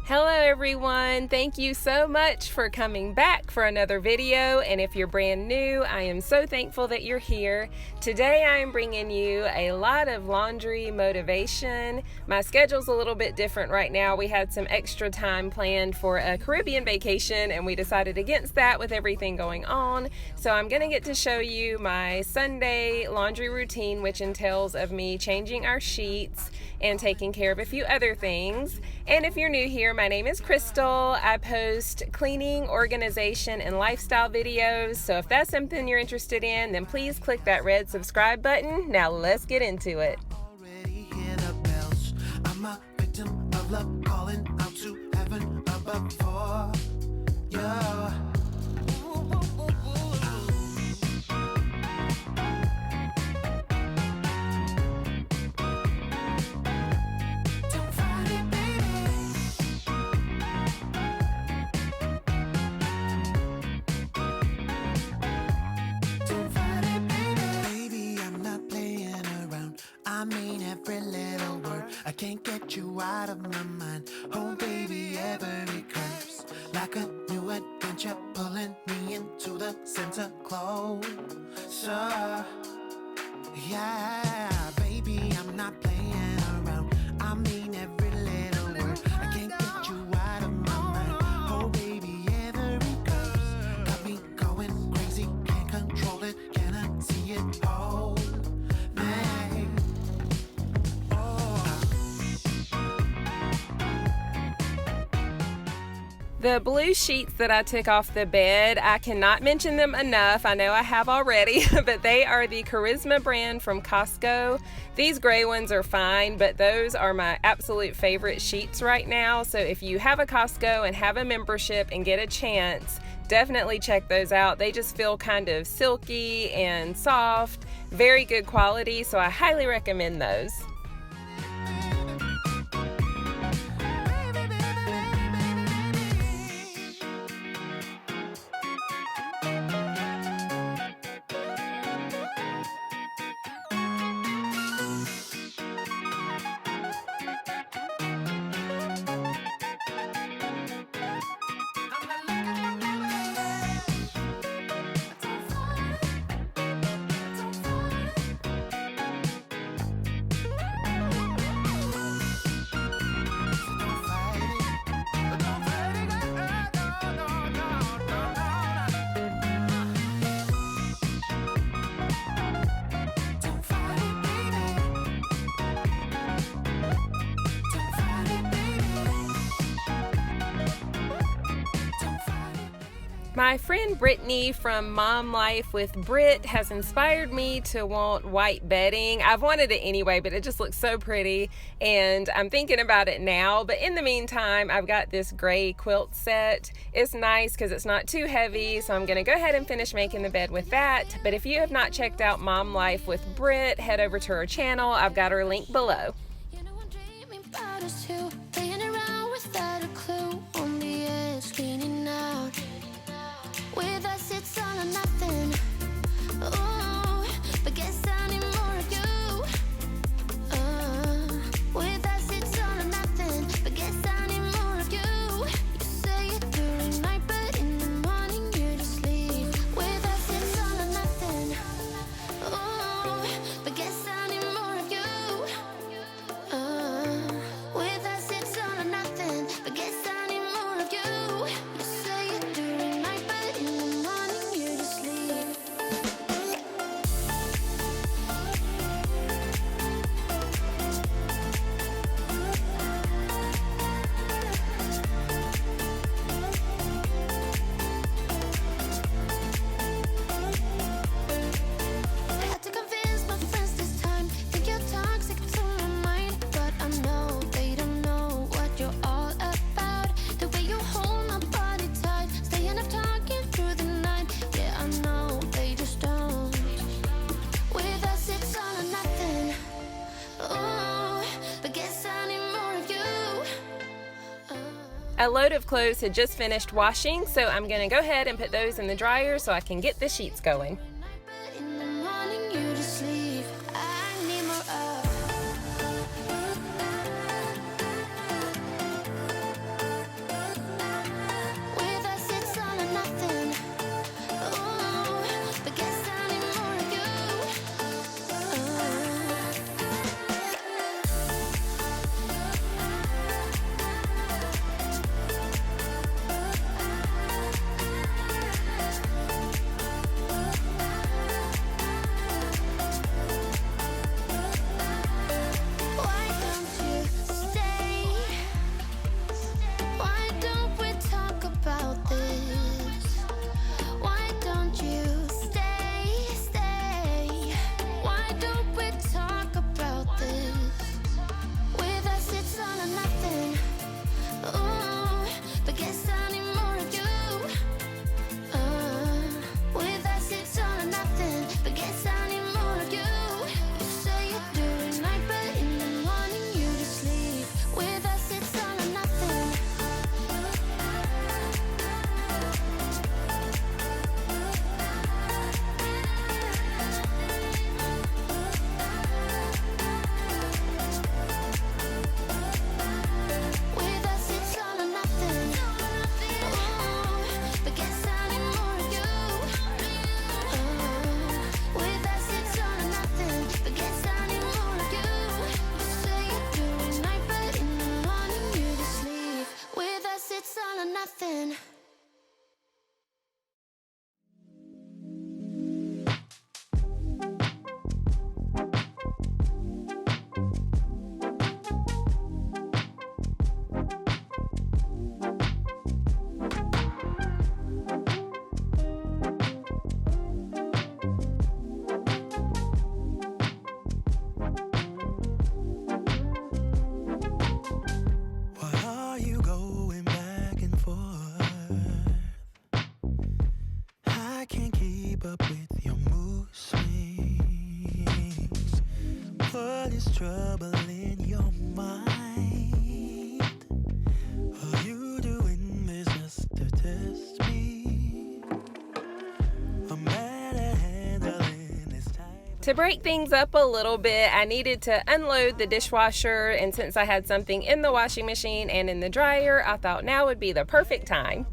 Hello everyone, thank you so much for coming back for another video, and if you're brand new, I am so thankful that you're here. Today I am bringing you a lot of laundry motivation. My schedule's a little bit different right now. We had some extra time planned for a Caribbean vacation and we decided against that with everything going on. So I'm gonna get to show you my Sunday laundry routine, which entails of me changing our sheets and taking care of a few other things. And if you're new here, my name is Crystal. I post cleaning, organization, and lifestyle videos. So if that's something you're interested in, then please click that red subscribe button. Now let's get into it. Already hear the bells. I'm a victim of love, calling out to heaven above for you. Every little word, I can't get you out of my mind. Oh baby, every curse like a new adventure, pulling me into the center closer. Yeah, baby, I'm not playing around. I mean every little word, I can't get you out of my mind. Oh baby, every curse got me going crazy, can't control it, cannot see it all. The blue sheets that I took off the bed, I cannot mention them enough. I know I have already, but they are the Charisma brand from Costco. These gray ones are fine, but those are my absolute favorite sheets right now. So if you have a Costco and have a membership and get a chance, definitely check those out. They just feel kind of silky and soft, very good quality, so I highly recommend those. My friend Brittany from Mom Life with Brit has inspired me to want white bedding. I've wanted it anyway, but it just looks so pretty and I'm thinking about it now. But in the meantime, I've got this gray quilt set. It's nice because it's not too heavy, so I'm gonna go ahead and finish making the bed with that. But if you have not checked out Mom Life with Brit, head over to her channel. I've got her link below. You know I'm dreaming about us two, playing around without a clue, on the edge, cleaning out. With us it's all or nothing. Oh, but guess I need more of you. With us it's all or nothing, but guess I need more of you. You say it during night, but in the morning you just leave. With us it's all or nothing. Oh, but guess I need more of you. With us it's all or nothing, but guess I need more of you. You say it during night, but in the morning you just leave. I had to convince my friends this time. Think you're toxic to my mind, but I know they don't know what you're all about. The way you hold my body tight, staying up talking through the night. Yeah, I know they just don't. With us it's all or nothing. Oh, but guess I need more of you. A load of clothes had just finished washing, so I'm gonna go ahead and put those in the dryer so I can get the sheets going. But in the morning you just leave. I need more of. up with your mood swings. What is trouble in your mind? Are you doing this just to test me? I'm mad at handling this type. To break things up a little bit, I needed to unload the dishwasher, and since I had something in the washing machine and in the dryer, I thought now would be the perfect time.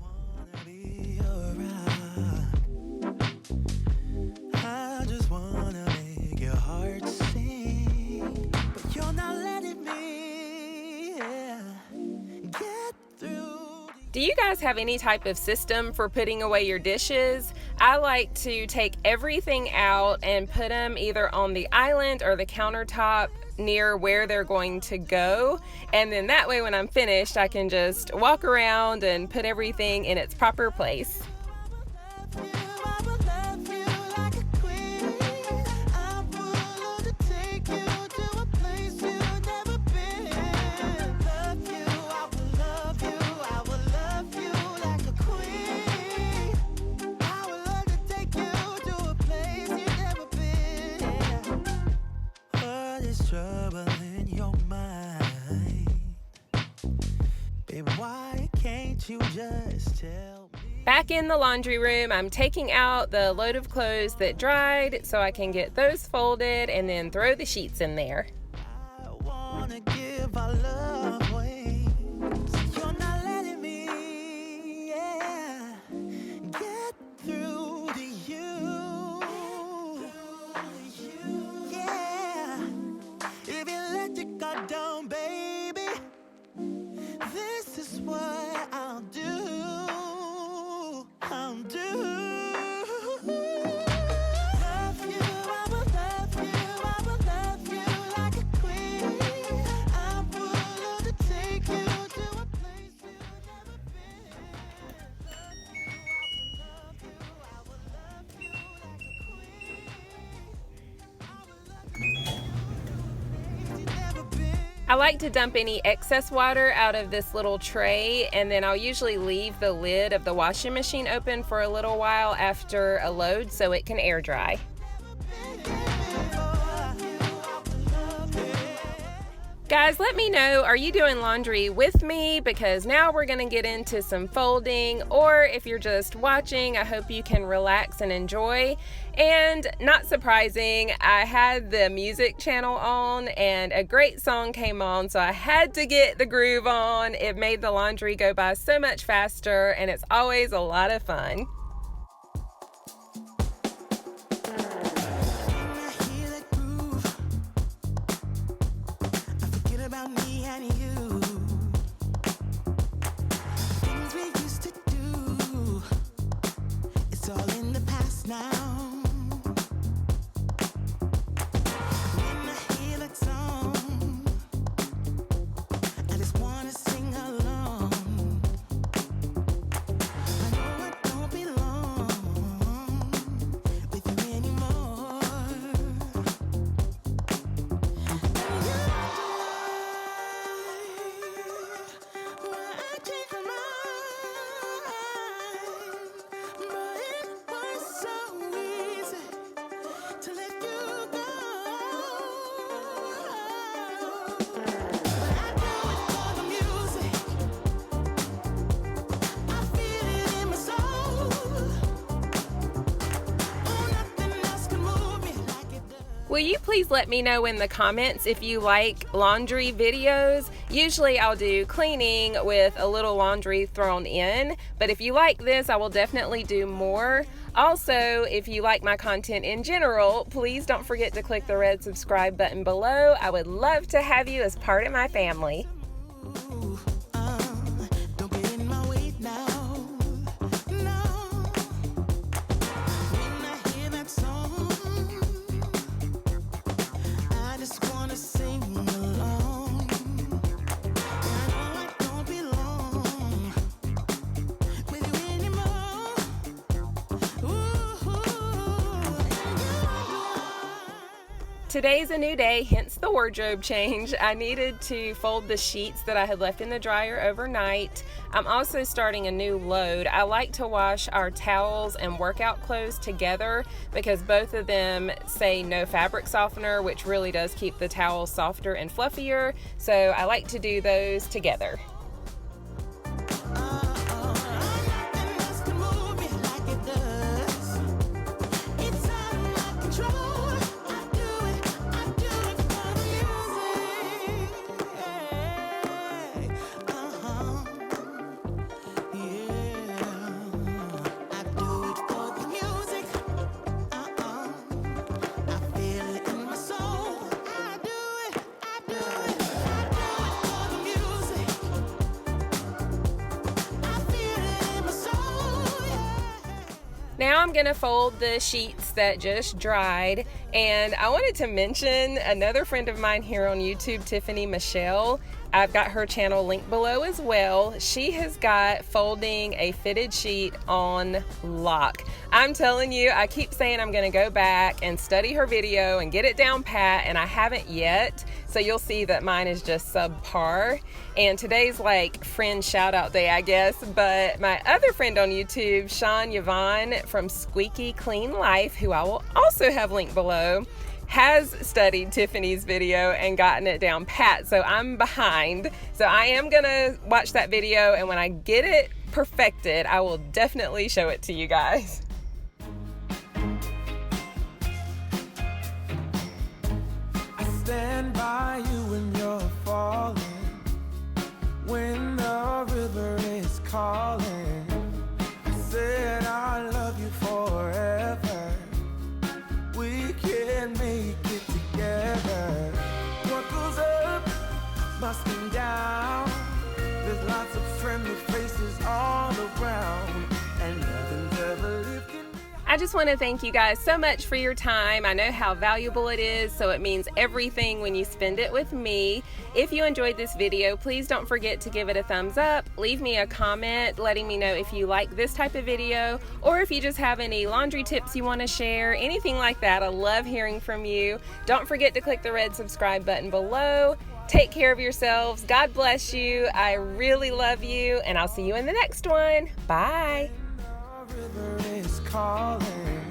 I just wanna make your heart sing, but you're not letting me get through. Do you guys have any type of system for putting away your dishes? I like to take everything out and put them either on the island or the countertop near where they're going to go. And then that way when I'm finished, I can just walk around and put everything in its proper place. I will love you like a queen. I will take you to a place you've never been. Love you, I will love you, I will love you like a queen. I will love to take you to a place you've never been. What is trouble in your mind? Baby, why can't you just tell me? Back in the laundry room, I'm taking out the load of clothes that dried so I can get those folded and then throw the sheets in there. I wanna give our love away. You're not letting me, get through to you. Yeah, if you let your guard down, baby, this is what I'll do. I'll do. Love you, I will love you, I will love you like a queen. I will love to take you to a place you've never been. Love you, I will love you, I will love you like a queen. I will love you to a place you've never been. I like to dump any excess water out of this little tray, and then I'll usually leave the lid of the washing machine open for a little while after a load so it can air dry. Guys, let me know, are you doing laundry with me? Because now we're gonna get into some folding, or if you're just watching, I hope you can relax and enjoy. And not surprising, I had the music channel on and a great song came on, so I had to get the groove on. It made the laundry go by so much faster, and it's always a lot of fun. Me and you, things we used to do, it's all in the past now. When I hear that song, I just wanna sing along. I know I don't belong with you anymore. Will you please let me know in the comments if you like laundry videos? Usually I'll do cleaning with a little laundry thrown in, but if you like this, I will definitely do more. Also, if you like my content in general, please don't forget to click the red subscribe button below. I would love to have you as part of my family. Don't get in my way now. No. When I hear that song, I just wanna sing along. I know I don't belong with you anymore. Today's a new day, hence the wardrobe change. I needed to fold the sheets that I had left in the dryer overnight. I'm also starting a new load. I like to wash our towels and workout clothes together because both of them say no fabric softener, which really does keep the towels softer and fluffier. So I like to do those together. Now I'm gonna fold the sheets that just dried, and I wanted to mention another friend of mine here on YouTube, Tiffany Michelle. I've got her channel linked below as well. She has got folding a fitted sheet on lock. I'm telling you, I keep saying I'm gonna go back and study her video and get it down pat, and I haven't yet. So you'll see that mine is just subpar. And today's like friend shout out day, I guess. But my other friend on YouTube, Sean Yvonne from Squeaky Clean Life, who I will also have linked below, has studied Tiffany's video and gotten it down pat. So I'm behind. So I am gonna watch that video, and when I get it perfected, I will definitely show it to you guys. Stand by you when you're falling, when the river is calling. I said I love you forever. We can make it together. What goes up must come down. There's lots of friendly faces all around, and nothing's ever lifting. I just want to thank you guys so much for your time. I know how valuable it is, so it means everything when you spend it with me. If you enjoyed this video, please don't forget to give it a thumbs up. Leave me a comment letting me know if you like this type of video, or if you just have any laundry tips you want to share, anything like that. I love hearing from you. Don't forget to click the red subscribe button below. Take care of yourselves. God bless you. I really love you, and I'll see you in the next one. Bye. The river is calling.